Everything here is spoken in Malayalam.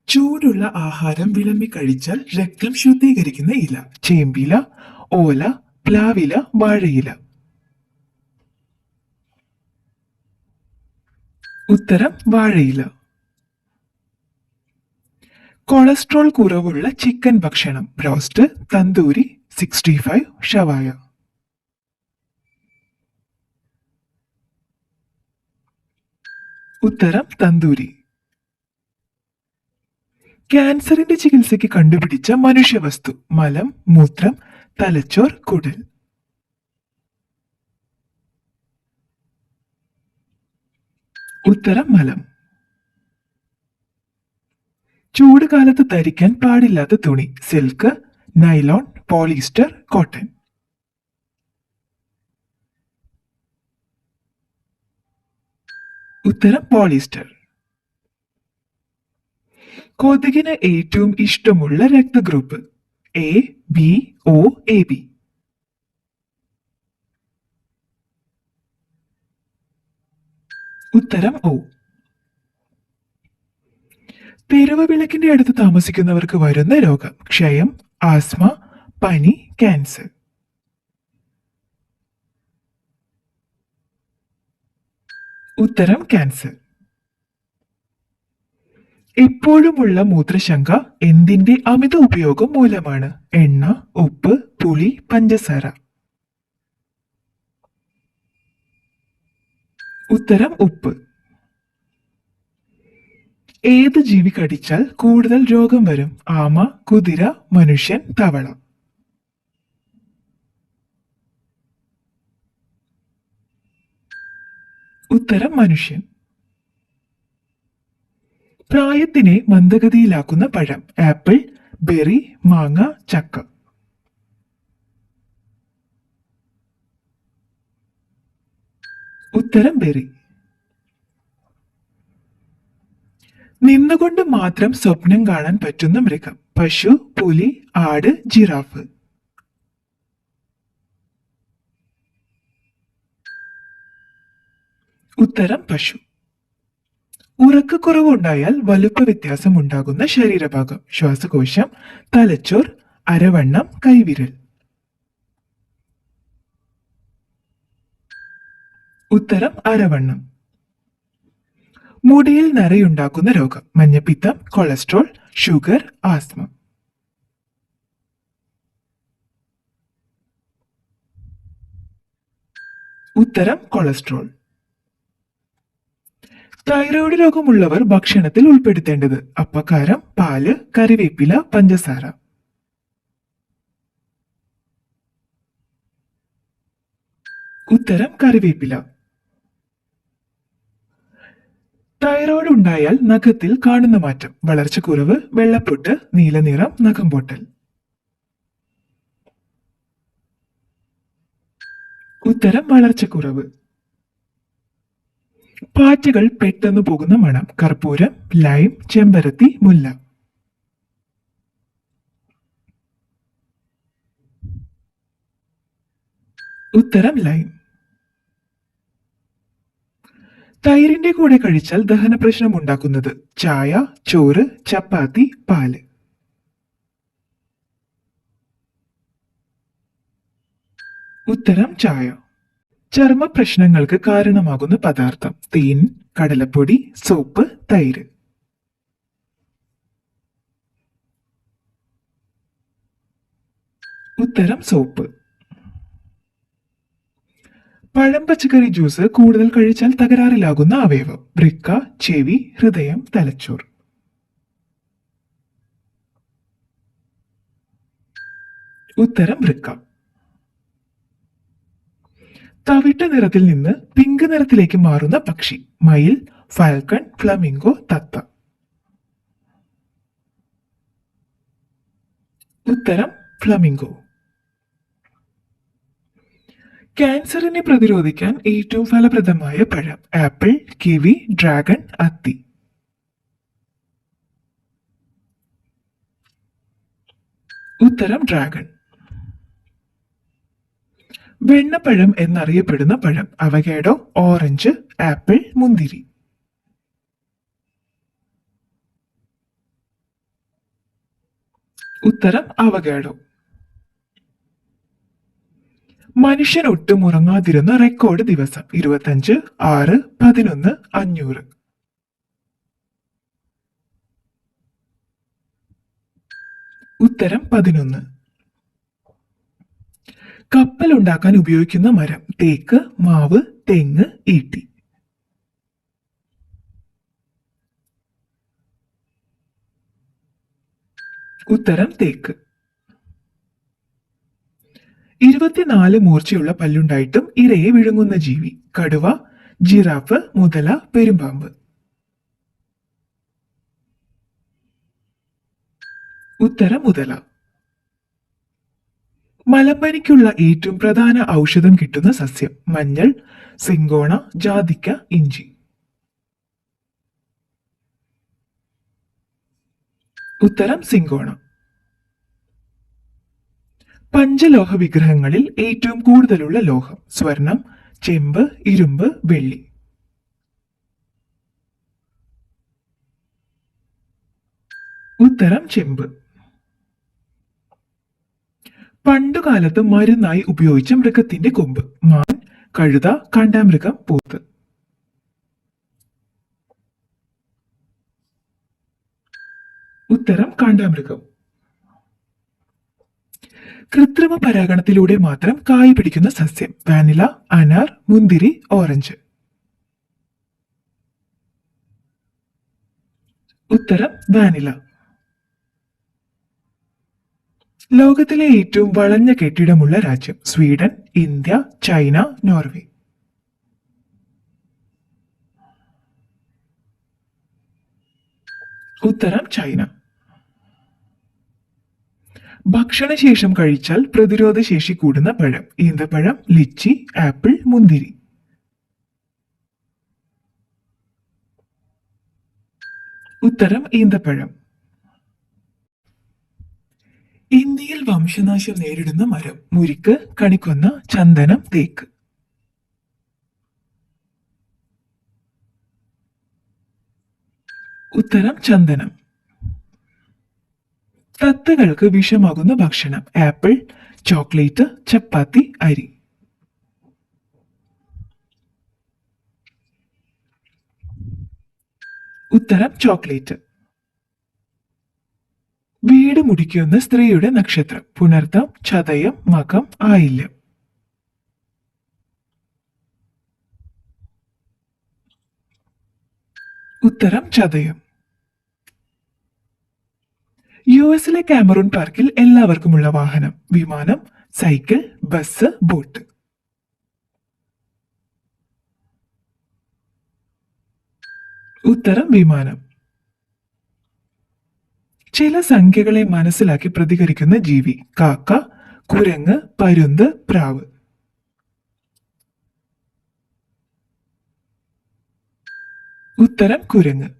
ചൂടുള്ള ആഹാരം വിളമ്പി കഴിച്ചാൽ രക്തം ശുദ്ധീകരിക്കുന്ന ഇല. ചേമ്പില, ഓല, പ്ലാവില, വാഴയില. ഉത്തരം വാഴയില. കൊളസ്ട്രോൾ കുറവുള്ള ചിക്കൻ ഭക്ഷണം. ബ്രോസ്റ്റ്, തന്തൂരി, 65, ഷവായ. ഉത്തരം തന്തൂരി. ക്യാൻസറിന്റെ ചികിത്സയ്ക്ക് കണ്ടുപിടിച്ച മനുഷ്യവസ്തു. മലം, മൂത്രം, തലച്ചോർ, കുടൽ. ഉത്തരം മലം. ചൂട് കാലത്ത് ധരിക്കാൻ പാടില്ലാത്ത തുണി. Silk, nylon, polyester, cotton. ഉത്തരം പോളിസ്റ്റർ. കൊതുകിന് ഏറ്റവും ഇഷ്ടമുള്ള രക്തഗ്രൂപ്പ്. A, B, O, A B. ഉത്തരം ഒ. തെരുവ് വിളക്കിന്റെ അടുത്ത് താമസിക്കുന്നവർക്ക് വരുന്ന രോഗം. ക്ഷയം, ആസ്മ, പനി, ക്യാൻസർ. ഉത്തരം ക്യാൻസർ. എപ്പോഴുമുള്ള മൂത്രശങ്ക എന്തിന്റെ അമിത ഉപയോഗം മൂലമാണ്? എണ്ണ, ഉപ്പ്, പുളി, പഞ്ചസാര. ഉത്തരം ഉപ്പ്. ഏത് ജീവി കടിച്ചാൽ കൂടുതൽ രോഗം വരും? ആമ, കുതിര, മനുഷ്യൻ, തവള. ഉത്തരം മനുഷ്യൻ. പ്രായത്തിനെ മന്ദഗതിയിലാക്കുന്ന പഴം. ആപ്പിൾ, ബെറി, മാങ്ങ, ചക്ക. ഉത്തരം ബെറി. നിന്നുകൊണ്ട് മാത്രം സ്വപ്നം കാണാൻ പറ്റുന്ന മൃഗം. പശു, പുലി, ആട്, ജിറാഫ്. ഉത്തരം പശു. ഉറക്കക്കുറവുണ്ടായാൽ വലുപ്പ വ്യത്യാസം ഉണ്ടാകുന്ന ശരീരഭാഗം. ശ്വാസകോശം, തലച്ചോർ, അരവണ്ണം, കൈവിരൽ. ഉത്തരം അരവണ്ണം. മുടിയിൽ നരയുണ്ടാക്കുന്ന രോഗം. മഞ്ഞപ്പിത്തം, കൊളസ്ട്രോൾ, ഷുഗർ, ആസ്മ. ഉത്തരം കൊളസ്ട്രോൾ. തൈറോയ്ഡ് രോഗമുള്ളവർ ഭക്ഷണത്തിൽ ഉൾപ്പെടുത്തേണ്ടത്. അപ്പക്കാരം, പാല്, കറിവേപ്പില, പഞ്ചസാര. ഉത്തരം കറിവേപ്പില. തൈറോയ്ഡ് ഉണ്ടായാൽ നഖത്തിൽ കാണുന്ന മാറ്റം. വളർച്ചക്കുറവ്, വെള്ളപ്പൊട്ട്, നീലനിറം, നഖം പൊട്ടൽ. ഉത്തരം വളർച്ചക്കുറവ്. പാറ്റകൾ പെട്ടെന്ന് പോകുന്ന മണം. കർപ്പൂരം, ലൈം, ചെമ്പരത്തി, മുല്ല. ഉത്തരം ലൈം. തൈരിന്റെ കൂടെ കഴിച്ചാൽ ദഹന പ്രശ്നം ഉണ്ടാക്കുന്നത്. ചായ, ചോറ്, ചപ്പാത്തി, പാല്. ഉത്തരം ചായ. ചർമ്മ പ്രശ്നങ്ങൾക്ക് കാരണമാകുന്ന പദാർത്ഥം. തേൻ, കടലപ്പൊടി, സോപ്പ്, തൈര്. ഉത്തരം സോപ്പ്. പഴം, പച്ചക്കറി ജ്യൂസ് കൂടുതൽ കഴിച്ചാൽ തകരാറിലാകുന്ന അവയവം. വൃക്ക, ചെവി, ഹൃദയം, തലച്ചോർ. ഉത്തരം വൃക്ക. തവിട്ട നിറത്തിൽ നിന്ന് പിങ്ക് നിറത്തിലേക്ക് മാറുന്ന പക്ഷി. മയിൽ, ഫാൽക്കൺ, ഫ്ലമിംഗോ, തത്ത. ഉത്തരം ഫ്ലമിംഗോ. ക്യാൻസറിനെ പ്രതിരോധിക്കാൻ ഏറ്റവും ഫലപ്രദമായ പഴം. ആപ്പിൾ, കിവി, ഡ്രാഗൺ, അത്തി. ഉത്തരം ഡ്രാഗൺ. വെണ്ണപ്പഴം എന്നറിയപ്പെടുന്ന പഴം. അവകാഡോ, ഓറഞ്ച്, ആപ്പിൾ, മുന്തിരി. ഉത്തരം അവഗാഡോ. മനുഷ്യൻ ഒട്ടും ഉറങ്ങാതിരുന്ന റെക്കോർഡ് ദിവസം 25, 6, 11, 500. ഉത്തരം 11. കപ്പൽ ഉണ്ടാക്കാൻ ഉപയോഗിക്കുന്ന മരം തേക്ക്, മാവ്, തെങ്ങ്, ഈട്ടി. ഉത്തരം തേക്ക്. 24 മൂർച്ചയുള്ള പല്ലുണ്ടായിട്ടും ഇരയെ വിഴുങ്ങുന്ന ജീവി കടുവ, ജിറാഫ്, മുതല, പെരുമ്പാമ്പ്. ഉത്തരം മുതല. മലമ്പനിക്കുള്ള ഏറ്റവും പ്രധാന ഔഷധം കിട്ടുന്ന സസ്യം മഞ്ഞൾ, സിങ്കോണ, ജാതിക്ക, ഇഞ്ചി. ഉത്തരം സിങ്കോണ. പഞ്ചലോഹ വിഗ്രഹങ്ങളിൽ ഏറ്റവും കൂടുതലുള്ള ലോഹം സ്വർണം, ചെമ്പ്, ഇരുമ്പ്, വെള്ളി. ഉത്തരം ചെമ്പ്. പണ്ടുകാലത്ത് മരുന്നായി ഉപയോഗിച്ച മൃഗത്തിന്റെ കൊമ്പ് മാൻ, കഴുത, കാണ്ടാമൃഗം, പോത്ത്. ഉത്തരം കാണ്ടാമൃഗം. കൃത്രിമ പരാഗണത്തിലൂടെ മാത്രം കായ് പിടിക്കുന്ന സസ്യം വാനില, അനാർ, മുന്തിരി, ഓറഞ്ച്. ഉത്തരം വാനില. ലോകത്തിലെ ഏറ്റവും വളഞ്ഞ കെട്ടിടമുള്ള രാജ്യം സ്വീഡൻ, ഇന്ത്യ, ചൈന, നോർവേ. ഉത്തരം ചൈന. ഭക്ഷണശേഷം കഴിച്ചാൽ പ്രതിരോധശേഷി കൂടുന്ന പഴം ഈന്തപ്പഴം, ലിച്ചി, ആപ്പിൾ, മുന്തിരി. ഉത്തരം ഈന്തപ്പഴം. ഇന്ത്യയിൽ വംശനാശം നേരിടുന്ന മരം മുരിക്ക്, കണിക്കൊന്ന, ചന്ദനം, തേക്ക്. ഉത്തരം ചന്ദനം. തത്തകൾക്ക് വിഷമാകുന്ന ഭക്ഷണം ആപ്പിൾ, ചോക്ലേറ്റ്, ചപ്പാത്തി, അരി. ഉത്തരം ചോക്ലേറ്റ്. വീട് മുടിക്കുന്ന സ്ത്രീയുടെ നക്ഷത്രം പുണർതം, ചതയം, മകം, ആയില്യം. ഉത്തരം ചതയം. യുഎസിലെ കാമറൂൺ പാർക്കിൽ എല്ലാവർക്കുമുള്ള വാഹനം വിമാനം, സൈക്കിൾ, ബസ്, ബോട്ട്. ഉത്തരം വിമാനം. ചില സംഖ്യകളെ മനസ്സിലാക്കി പ്രതികരിക്കുന്ന ജീവി കാക്ക, കുരങ്ങ്, പരുന്ത്, പ്രാവ്. ഉത്തരം കുരങ്ങ്.